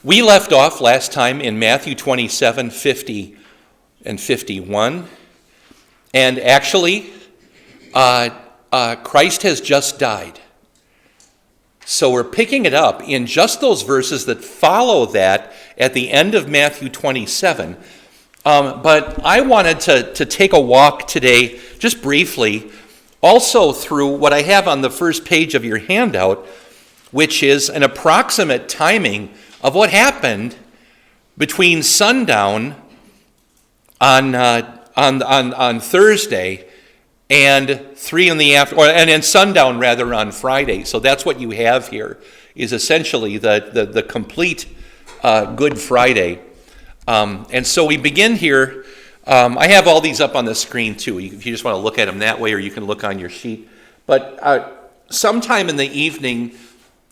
We left off last time in Matthew 27, 50 and 51. And actually, Christ has just died. So we're picking it up in just those verses that follow that at the end of Matthew 27. But I wanted to take a walk today, just briefly, also through what I have on the first page of your handout, which is an approximate timing of what happened between sundown on Thursday and 3 in the afternoon, and sundown rather on Friday. So that's what you have here, is essentially the complete Good Friday. And so we begin here. I have all these up on the screen too, if you just want to look at them that way, or you can look on your sheet. But sometime in the evening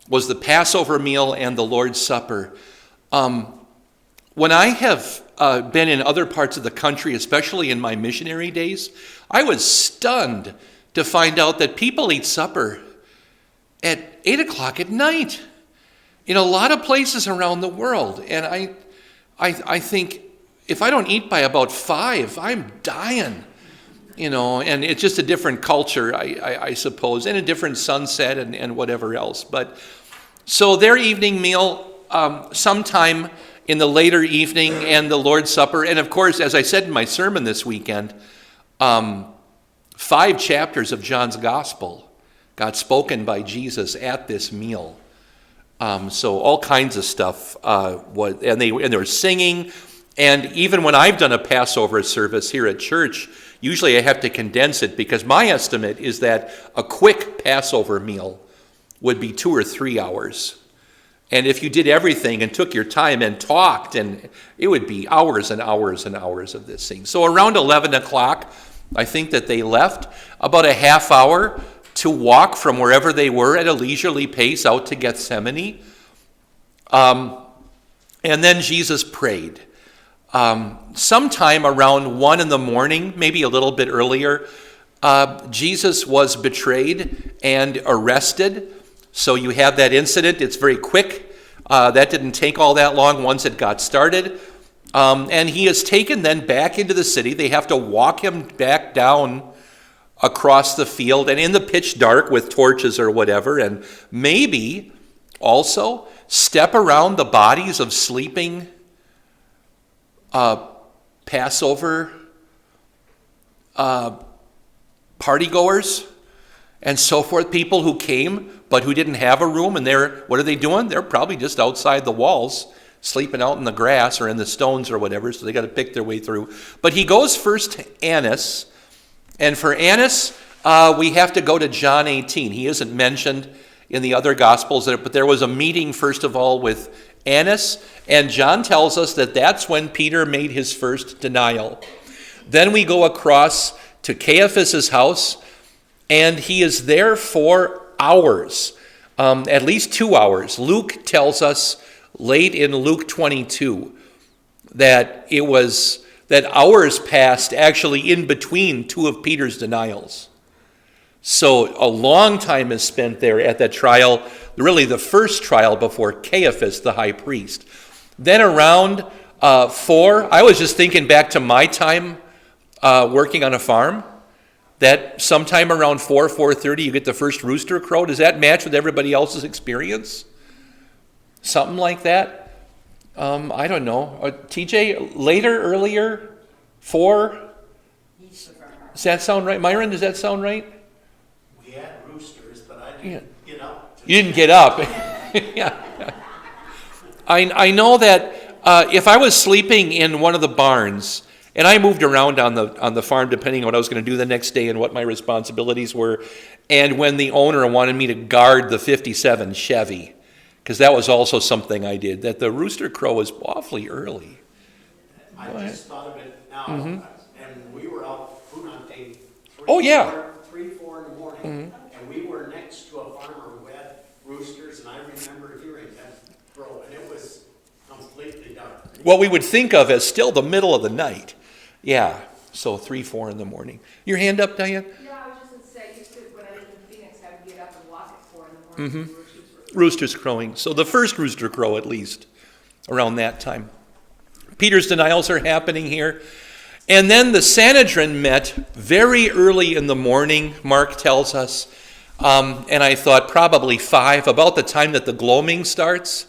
was the Passover meal and the Lord's Supper. When I have been in other parts of the country, especially in my missionary days, I was stunned to find out that people eat supper at 8 o'clock at night in a lot of places around the world. And I think if I don't eat by about 5, I'm dying, and it's just a different culture, I suppose, and a different sunset and whatever else. But so their evening meal, sometime in the later evening, and the Lord's Supper. And of course, as I said in my sermon this weekend, 5 chapters of John's Gospel got spoken by Jesus at this meal. So all kinds of stuff, and they were singing. And even when I've done a Passover service here at church, usually I have to condense it, because my estimate is that a quick Passover meal would be 2 or 3 hours. And if you did everything and took your time and talked, and it would be hours and hours and hours of this thing. So around 11 o'clock, I think that they left, about a half hour to walk from wherever they were at a leisurely pace out to Gethsemane. And then Jesus prayed. Sometime around 1 in the morning, maybe a little bit earlier, Jesus was betrayed and arrested. So you have that incident. It's very quick. That didn't take all that long once it got started. And he is taken then back into the city. They have to walk him back down across the field and in the pitch dark with torches or whatever, and maybe also step around the bodies of sleeping Passover partygoers and so forth, people who came but who didn't have a room, and what are they doing? They're probably just outside the walls, sleeping out in the grass or in the stones or whatever, so they got to pick their way through. But he goes first to Annas, and for Annas, we have to go to John 18. He isn't mentioned in the other Gospels, but there was a meeting, first of all, with Annas, and John tells us that that's when Peter made his first denial. Then we go across to Caiaphas' house, and he is there for hours, at least 2 hours. Luke tells us late in Luke 22 that hours passed actually in between 2 of Peter's denials. So a long time is spent there at that trial, really the first trial before Caiaphas, the high priest. Then around 4, I was just thinking back to my time working on a farm, that sometime around 4:30 you get the first rooster crow. Does that match with everybody else's experience? Something like that? I don't know. TJ, later, earlier, 4? Does that sound right? Myron, does that sound right? We had roosters, but I didn't get up. You didn't get up. Yeah. I know that if I was sleeping in one of the barns, and I moved around on the farm depending on what I was going to do the next day and what my responsibilities were, and when the owner wanted me to guard the 57 Chevy, because that was also something I did, that the rooster crow was awfully early. I just thought of it now, and we were out food hunting 3, 4 in the morning, and we were next to a farmer who had roosters, and I remember hearing that crow, and it was completely dark. What we would think of as still the middle of the night. Yeah, so 3, 4 in the morning. Your hand up, Diane? Yeah, I was just going to say, when I lived in Phoenix, I would get up and walk at 4 in the morning. Roosters crowing. So the first rooster crow, at least. around that time. Peter's denials are happening here. And then the Sanhedrin met very early in the morning, Mark tells us. And I thought probably 5, about the time that the gloaming starts,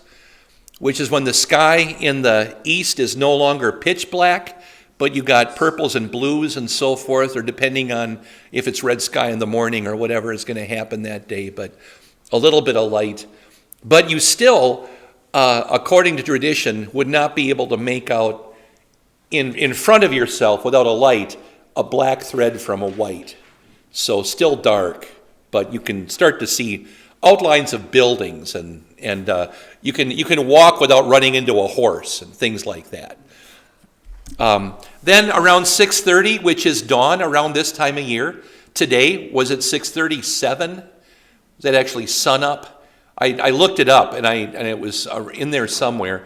which is when the sky in the east is no longer pitch black, but you got purples and blues and so forth, or depending on if it's red sky in the morning or whatever is going to happen that day, but a little bit of light. But you still, according to tradition, would not be able to make out in front of yourself without a light a black thread from a white. So still dark, but you can start to see outlines of buildings, and you can walk without running into a horse and things like that. Then around 6:30, which is dawn around this time of year, today, was it 6:37? Is that actually sun up? I looked it up, and it was in there somewhere.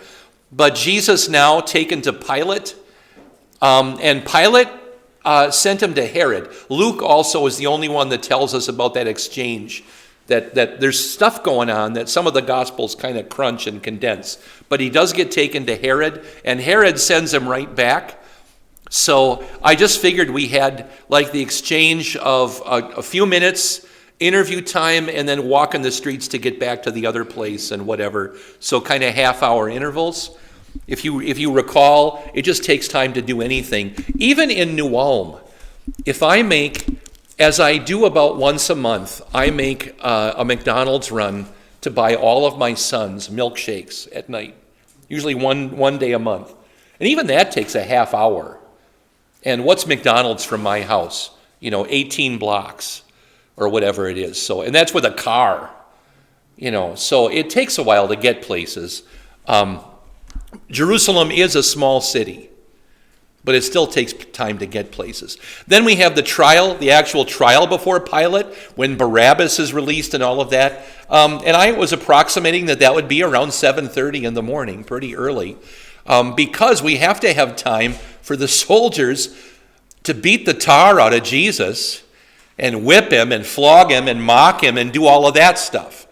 But Jesus now taken to Pilate, and Pilate sent him to Herod. Luke also is the only one that tells us about that exchange, that there's stuff going on that some of the Gospels kind of crunch and condense. But he does get taken to Herod, and Herod sends him right back. So I just figured we had like the exchange of a few minutes, interview time, and then walk in the streets to get back to the other place and whatever. So kind of half-hour intervals. If you recall, it just takes time to do anything. Even in New Ulm, if I make, as I do about once a month, I make a McDonald's run to buy all of my son's milkshakes at night, usually one day a month. And even that takes a half hour. And what's McDonald's from my house? 18 blocks or whatever it is. So, and that's with a car, so it takes a while to get places. Jerusalem is a small city, but it still takes time to get places. Then we have the trial, the actual trial before Pilate, when Barabbas is released and all of that. And I was approximating that would be around 7:30 in the morning, pretty early, because we have to have time for the soldiers to beat the tar out of Jesus and whip him and flog him and mock him and do all of that stuff.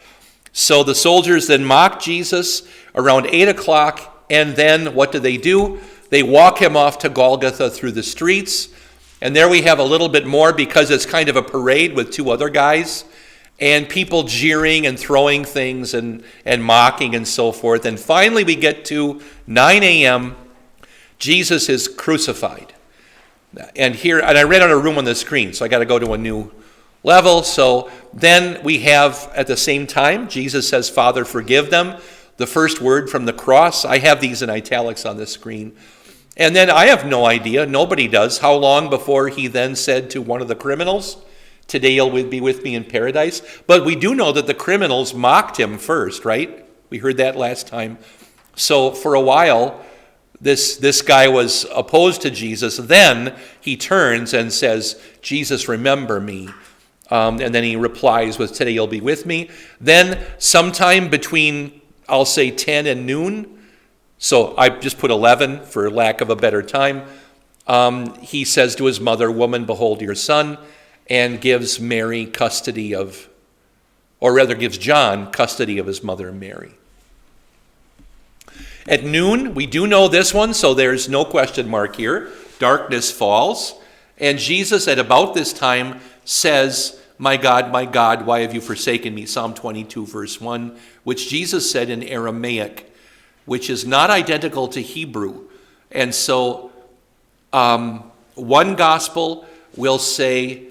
So the soldiers then mock Jesus around 8 o'clock. And then what do? They walk him off to Golgotha through the streets. And there we have a little bit more, because it's kind of a parade with 2 other guys. And people jeering and throwing things and mocking and so forth. And finally we get to 9 a.m. Jesus is crucified. And I ran out of room on the screen, so I got to go to a new level. So then we have, at the same time, Jesus says, "Father, forgive them." The first word from the cross. I have these in italics on the screen. And then I have no idea, nobody does, how long before he then said to one of the criminals, "Today you'll be with me in paradise." But we do know that the criminals mocked him first, right? We heard that last time. So for a while, this guy was opposed to Jesus. Then he turns and says, "Jesus, remember me." And then he replies with, "Today you'll be with me." Then sometime between, I'll say 10 and noon, so I just put 11 for lack of a better time, he says to his mother, "Woman, behold your son," and gives Mary custody of, or rather gives John custody of his mother Mary. At noon, we do know this one, so there's no question mark here. Darkness falls, and Jesus at about this time says, my God, why have you forsaken me?" Psalm 22, verse 1, which Jesus said in Aramaic, which is not identical to Hebrew. And so one gospel will say,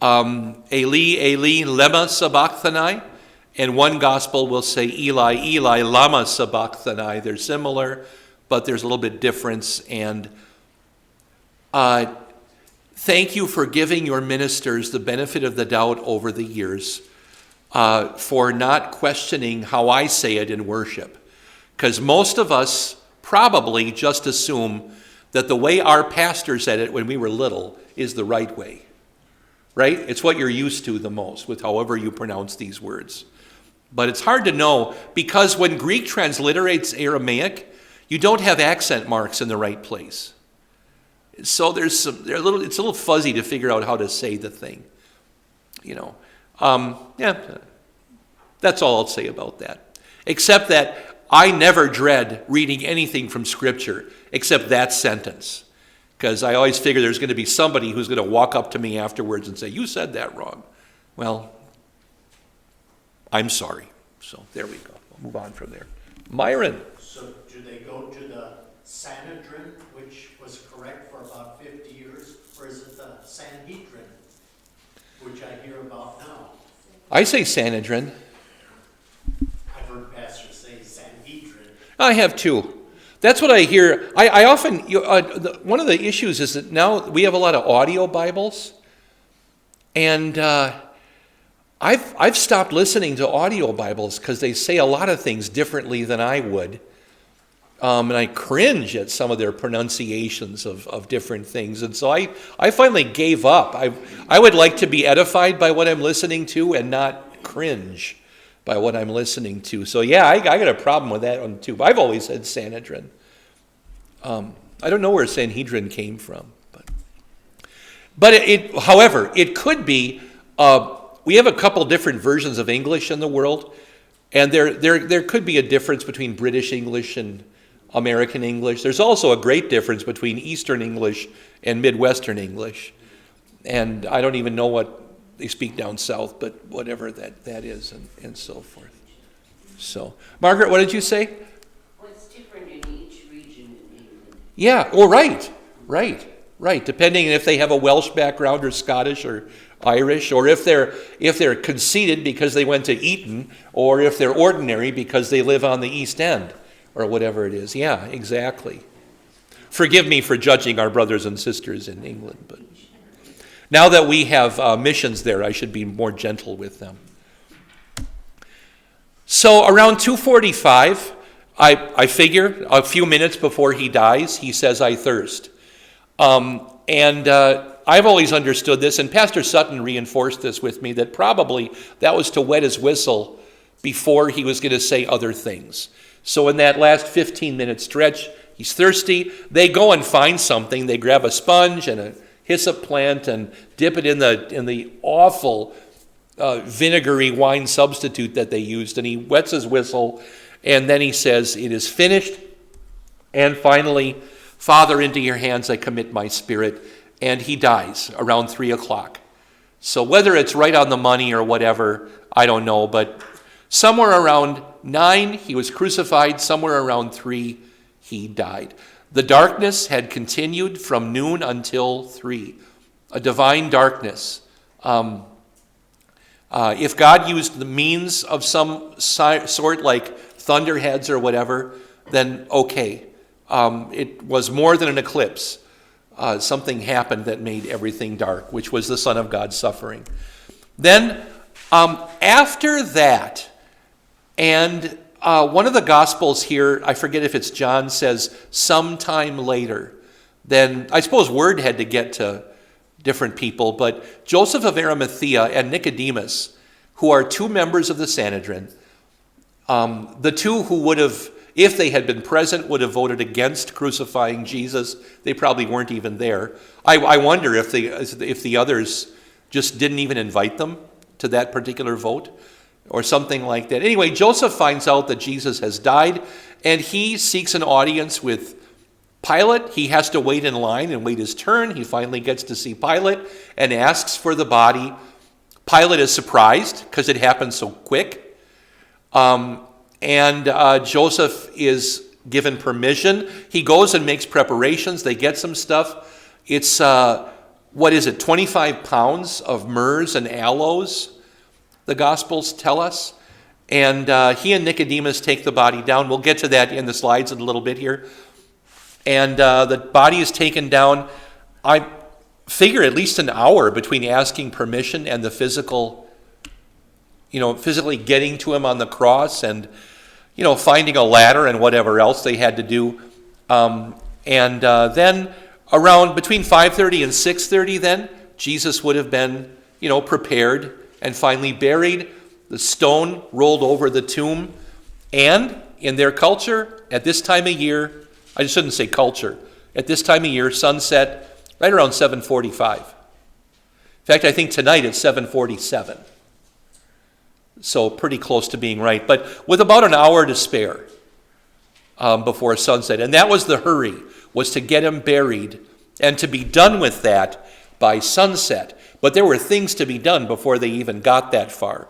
"Eli, Eli, lema sabachthani," and one gospel will say, "Eli, Eli, lama sabachthani." They're similar, but there's a little bit difference. And thank you for giving your ministers the benefit of the doubt over the years, for not questioning how I say it in worship. Because most of us probably just assume that the way our pastor said it when we were little is the right way, right? It's what you're used to the most, with however you pronounce these words. But it's hard to know, because when Greek transliterates Aramaic, you don't have accent marks in the right place. So it's a little fuzzy to figure out how to say the thing, That's all I'll say about that. Except that I never dread reading anything from Scripture except that sentence, because I always figure there's going to be somebody who's going to walk up to me afterwards and say, you said that wrong. Well, I'm sorry. So there we go. We'll move on from there. Myron. So do they go to the Sanhedrin, which was correct for about 50 years, or is it the Sanhedrin, which I hear about now? I say Sanhedrin. I've heard pastors say Sanhedrin. I have too. That's what I hear. I often, one of the issues is that now we have a lot of audio Bibles, and I've stopped listening to audio Bibles because they say a lot of things differently than I would. And I cringe at some of their pronunciations of different things. And so I finally gave up. I would like to be edified by what I'm listening to and not cringe by what I'm listening to. So yeah, I got a problem with that one too. But I've always said Sanhedrin. I don't know where Sanhedrin came from. But however, it could be, we have a couple different versions of English in the world. And there could be a difference between British English and American English. There's also a great difference between Eastern English and Midwestern English. And I don't even know what they speak down south, but whatever that is and so forth. So, Margaret, what did you say? What's different in each region in England? Yeah, well, right. Depending if they have a Welsh background or Scottish or Irish, or if they're conceited because they went to Eton, or if they're ordinary because they live on the East End, or whatever it is. Yeah, exactly. Forgive me for judging our brothers and sisters in England, but now that we have missions there, I should be more gentle with them. So around 2:45, I figure a few minutes before he dies, he says, "I thirst." I've always understood this, and Pastor Sutton reinforced this with me, that probably that was to wet his whistle before he was going to say other things. So in that last 15-minute stretch, he's thirsty. They go and find something. They grab a sponge and a hyssop plant and dip it in the awful vinegary wine substitute that they used, and he wets his whistle, and then he says, "It is finished." And finally, "Father, into your hands I commit my spirit." And he dies around 3 o'clock. So whether it's right on the money or whatever, I don't know. But somewhere around 9, he was crucified. Somewhere around 3, he died. The darkness had continued from noon until 3. A divine darkness. If God used the means of some sort, like thunderheads or whatever, then okay. It was more than an eclipse. Something happened that made everything dark, which was the Son of God suffering. Then, after that, and one of the Gospels here, I forget if it's John, says sometime later. Then, I suppose word had to get to different people, but Joseph of Arimathea and Nicodemus, who are two members of the Sanhedrin, the two who would have, if they had been present, would have voted against crucifying Jesus. They probably weren't even there. I wonder if the others just didn't even invite them to that particular vote or something like that. Anyway, Joseph finds out that Jesus has died, and he seeks an audience with Pilate. He has to wait in line and wait his turn. He finally gets to see Pilate and asks for the body. Pilate is surprised because it happened so quick. And Joseph is given permission. He goes and makes preparations. They get some stuff. It's, 25 pounds of myrrhs and aloes, the Gospels tell us. And he and Nicodemus take the body down. We'll get to that in the slides in a little bit here. And the body is taken down. I figure at least an hour between asking permission and the physically getting to him on the cross and, finding a ladder and whatever else they had to do. Then around between 5:30 and 6:30 then, Jesus would have been, prepared and finally buried. The stone rolled over the tomb. And in their culture, at this time of year, I shouldn't say culture, at this time of year, sunset right around 7:45. In fact, I think tonight it's 7:47. So pretty close to being right. But with about an hour to spare, before sunset. And that was the hurry, was to get him buried and to be done with that by sunset. But there were things to be done before they even got that far.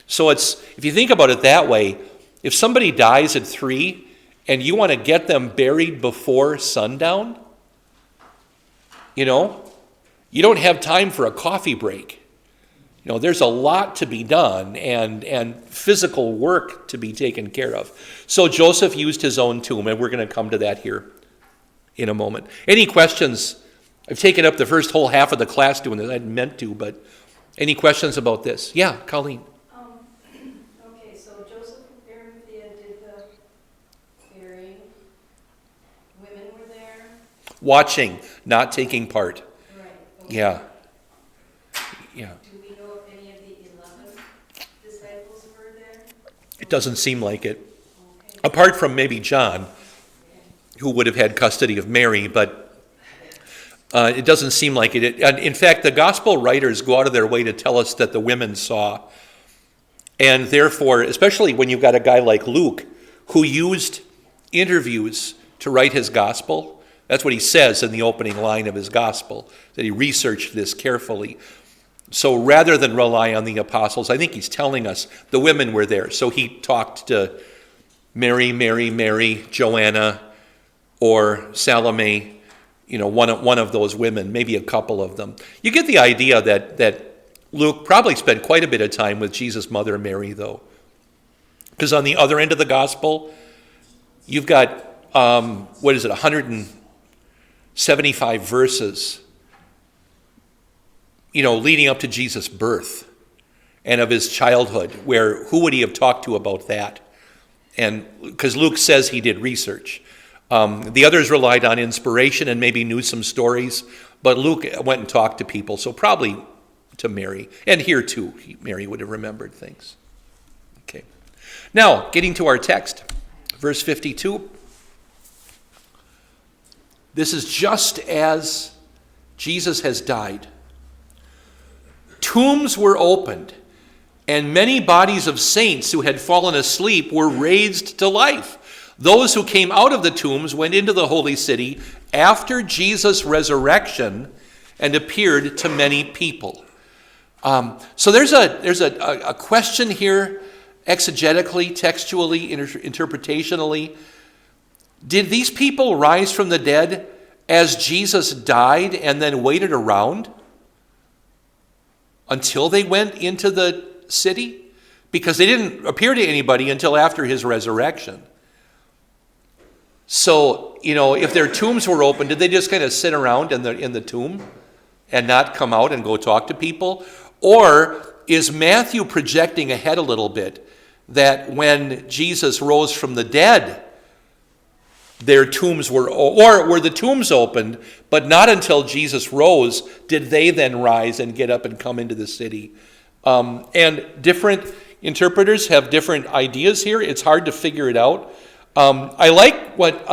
So if you think about it that way, if somebody dies at 3 and you want to get them buried before sundown, you don't have time for a coffee break. There's a lot to be done and physical work to be taken care of. So Joseph used his own tomb, and we're going to come to that here in a moment. Any questions? I've taken up the first whole half of the class doing this. I hadn't meant to, but any questions about this? Yeah, Colleen. Okay, so Joseph and Arimathea did the burying. Women were there. Watching, not taking part. Right. Okay. Yeah. Do we know if any of the 11 disciples were there? It doesn't seem like it. Okay. Apart from maybe John, who would have had custody of Mary, but it doesn't seem like it. In fact, the gospel writers go out of their way to tell us that the women saw. And therefore, especially when you've got a guy like Luke, who used interviews to write his gospel, that's what he says in the opening line of his gospel, that he researched this carefully. So rather than rely on the apostles, I think he's telling us the women were there. So he talked to Mary, Joanna, or Salome, one of those women, maybe a couple of them. You get the idea that Luke probably spent quite a bit of time with Jesus' mother Mary, though. Because on the other end of the gospel, you've got, 175 verses, leading up to Jesus' birth and of his childhood, who would he have talked to about that? And because Luke says he did research. The others relied on inspiration and maybe knew some stories, but Luke went and talked to people, so probably to Mary. And here too, Mary would have remembered things. Okay. Now, getting to our text, verse 52. This is just as Jesus has died. Tombs were opened, and many bodies of saints who had fallen asleep were raised to life. Those who came out of the tombs went into the holy city after Jesus' resurrection and appeared to many people. So there's a question here, exegetically, textually, interpretationally. Did these people rise from the dead as Jesus died and then waited around until they went into the city? Because they didn't appear to anybody until after his resurrection. So, if their tombs were open, did they just kind of sit around in the tomb and not come out and go talk to people? Or is Matthew projecting ahead a little bit that when Jesus rose from the dead, their tombs were the tombs opened, but not until Jesus rose did they then rise and get up and come into the city? And different interpreters have different ideas here. It's hard to figure it out. I like what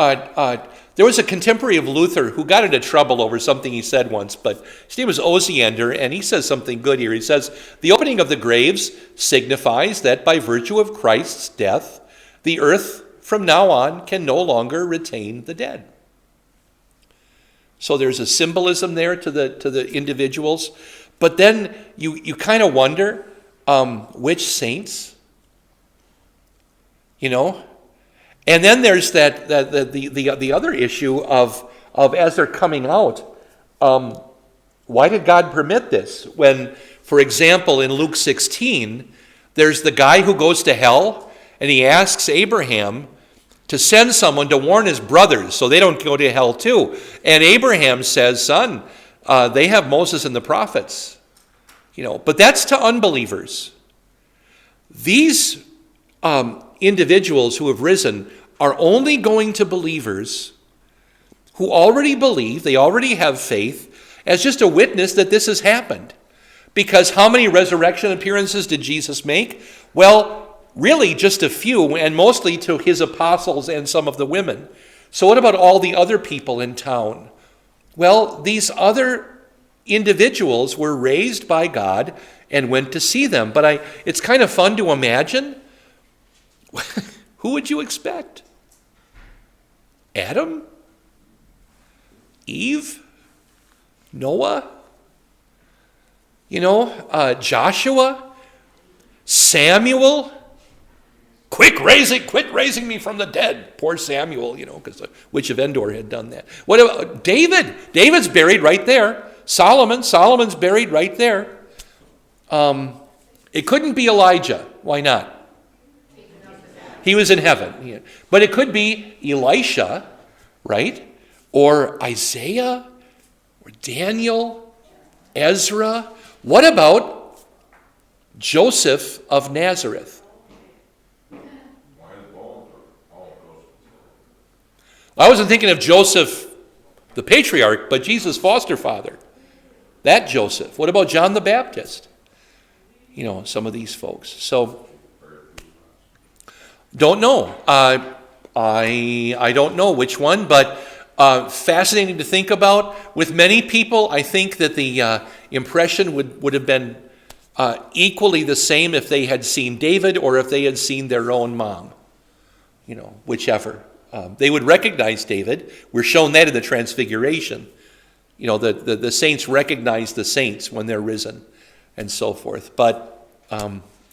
there was a contemporary of Luther who got into trouble over something he said once, but his name was Osiander, and he says something good here. He says, the opening of the graves signifies that by virtue of Christ's death, the earth from now on can no longer retain the dead. So there's a symbolism there to the individuals, but then you kind of wonder which saints, And then there's the other issue of as they're coming out, why did God permit this? When, for example, in Luke 16, there's the guy who goes to hell, and he asks Abraham to send someone to warn his brothers so they don't go to hell too. And Abraham says, son, they have Moses and the prophets. But that's to unbelievers. These individuals who have risen are only going to believers who already believe, they already have faith, as just a witness that this has happened. Because how many resurrection appearances did Jesus make? Well, really just a few, and mostly to his apostles and some of the women. So what about all the other people in town? Well, these other individuals were raised by God and went to see them. But it's kind of fun to imagine. Who would you expect? Adam? Eve? Noah? Joshua? Samuel? Quit raising me from the dead. Poor Samuel, because the witch of Endor had done that. What about David? David's buried right there. Solomon's buried right there. It couldn't be Elijah. Why not? He was in heaven. Yeah. But it could be Elisha, right? Or Isaiah, or Daniel, Ezra. What about Joseph of Nazareth? I wasn't thinking of Joseph, the patriarch, but Jesus' foster father. That Joseph. What about John the Baptist? Some of these folks. So, don't know. I don't know which one, but fascinating to think about. With many people, I think that the impression would have been equally the same if they had seen David or if they had seen their own mom. Whichever. They would recognize David. We're shown that in the Transfiguration. The saints recognize the saints when they're risen and so forth. But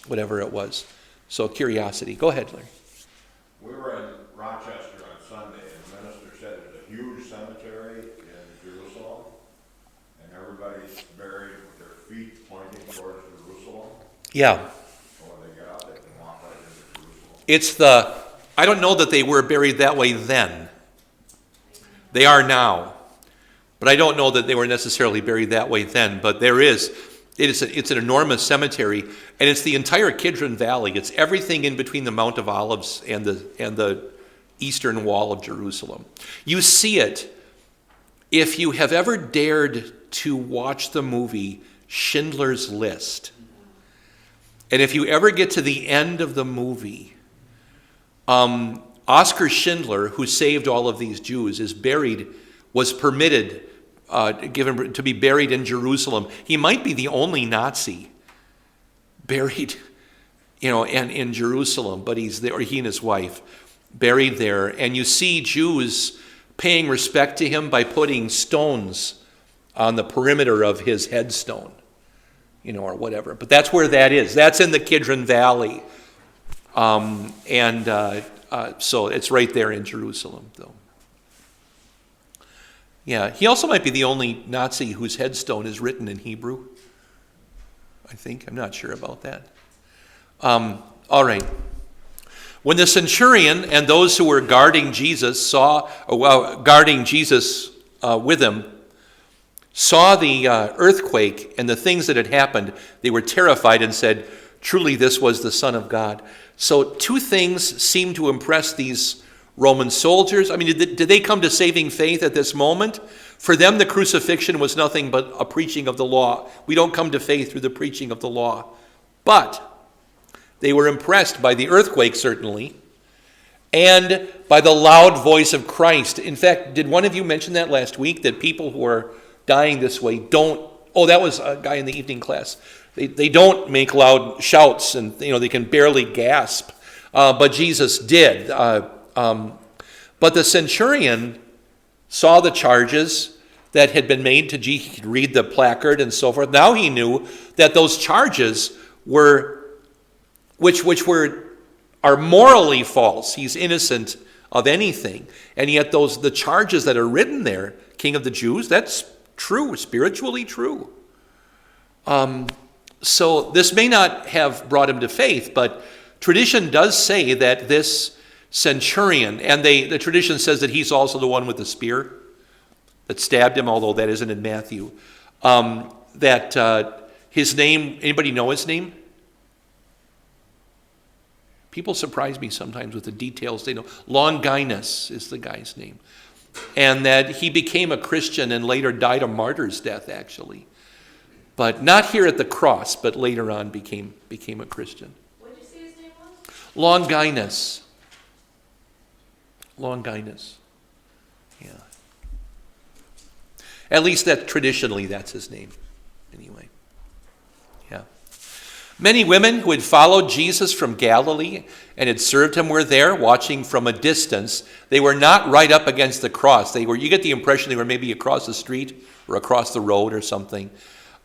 whatever it was. So curiosity. Go ahead, Larry. We were in Rochester on Sunday, and the minister said there's a huge cemetery in Jerusalem, and everybody's buried with their feet pointing towards Jerusalem. Yeah. So when they get out, they can walk right into Jerusalem. I don't know that they were buried that way then. They are now. But I don't know that they were necessarily buried that way then. But it's an enormous cemetery, and it's the entire Kidron Valley. It's everything in between the Mount of Olives and the eastern wall of Jerusalem. You see it if you have ever dared to watch the movie Schindler's List. And if you ever get to the end of the movie, Oskar Schindler, who saved all of these Jews, was permitted, given to be buried in Jerusalem. He might be the only Nazi buried, and in Jerusalem, but he's there, or he and his wife buried there. And you see Jews paying respect to him by putting stones on the perimeter of his headstone, or whatever. But that's where that is. That's in the Kidron Valley. So it's right there in Jerusalem, though. Yeah, he also might be the only Nazi whose headstone is written in Hebrew. I think. I'm not sure about that. All right. When the centurion and those who were guarding Jesus with him, saw the earthquake and the things that had happened, they were terrified and said, "Truly, this was the Son of God." So two things seem to impress these Roman soldiers. I mean, did they come to saving faith at this moment? For them, the crucifixion was nothing but a preaching of the law. We don't come to faith through the preaching of the law. But they were impressed by the earthquake, certainly, and by the loud voice of Christ. In fact, did one of you mention that last week, that people who are dying this way don't... Oh, that was a guy in the evening class. They don't make loud shouts, and they can barely gasp. But Jesus did. But the centurion saw the charges that had been made to Jesus. He could read the placard and so forth. Now he knew that those charges are morally false. He's innocent of anything. And yet the charges that are written there, King of the Jews, that's true, spiritually true. So this may not have brought him to faith, but tradition does say that this centurion, and the tradition says that he's also the one with the spear that stabbed him, although that isn't in Matthew, that his name, anybody know his name? People surprise me sometimes with the details they know. Longinus is the guy's name. And that he became a Christian and later died a martyr's death, actually. But not here at the cross, but later on became a Christian. What did you say his name was? Longinus. Yeah. At least traditionally that's his name. Anyway. Yeah. Many women who had followed Jesus from Galilee and had served him were there, watching from a distance. They were not right up against the cross. You get the impression they were maybe across the street or across the road or something.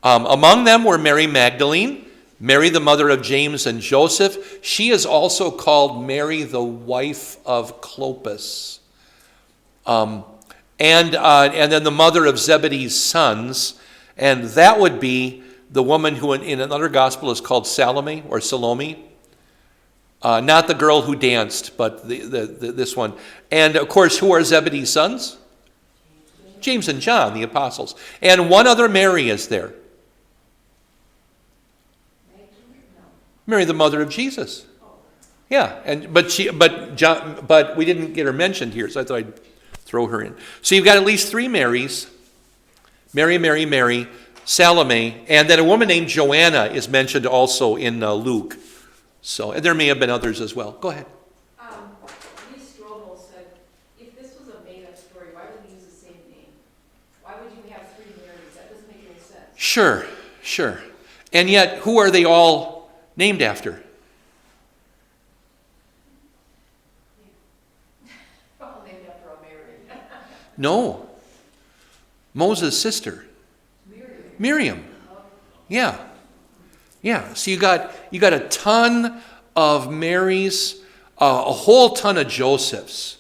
Among them were Mary Magdalene, Mary the mother of James and Joseph. She is also called Mary the wife of Clopas. And then the mother of Zebedee's sons. And that would be the woman who in another gospel is called Salome or Salome. Not the girl who danced, but this one. And of course, who are Zebedee's sons? James and John, the apostles. And one other Mary is there. Mary, the mother of Jesus. Yeah, but we didn't get her mentioned here, so I thought I'd throw her in. So you've got at least three Marys. Mary, Salome, and then a woman named Joanna is mentioned also in Luke. So, and there may have been others as well. Go ahead. Lee Strobel said, if this was a made-up story, why would you use the same name? Why would you have three Marys? That doesn't make any sense. Sure. And yet, who are they all named after? All named after a Mary. No. Moses' sister. Miriam. Yeah. So you got a ton of Marys, a whole ton of Josephs,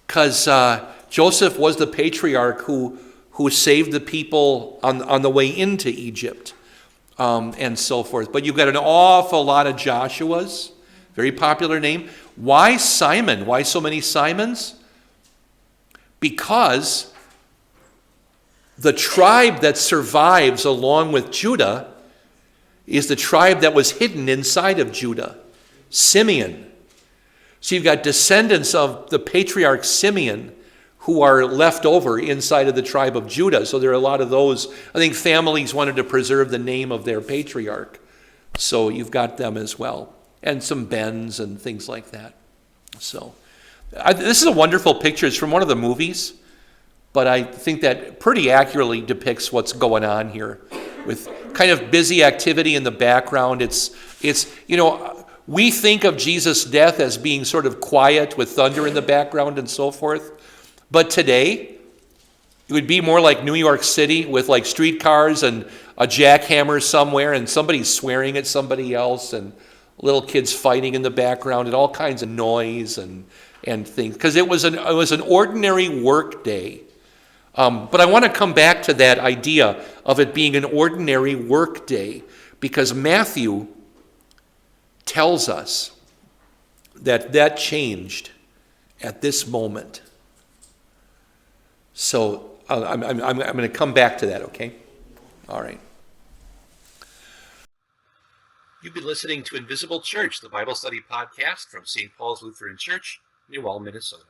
because Joseph was the patriarch who saved the people on the way into Egypt, and so forth. But you've got an awful lot of Joshuas, very popular name. Why Simon? Why so many Simons? Because the tribe that survives along with Judah is the tribe that was hidden inside of Judah, Simeon. So you've got descendants of the patriarch Simeon who are left over inside of the tribe of Judah. So there are a lot of those. I think families wanted to preserve the name of their patriarch. So you've got them as well. And some Bens and things like that. So this is a wonderful picture. It's from one of the movies. But I think that pretty accurately depicts what's going on here with kind of busy activity in the background. It's we think of Jesus' death as being sort of quiet with thunder in the background and so forth. But today, it would be more like New York City with like streetcars and a jackhammer somewhere and somebody swearing at somebody else and little kids fighting in the background and all kinds of noise and things. Because it was an ordinary work day. But I want to come back to that idea of it being an ordinary work day, because Matthew tells us that changed at this moment. So I'm going to come back to that, okay? All right. You've been listening to Invisible Church, the Bible study podcast from St. Paul's Lutheran Church, New Ulm, Minnesota.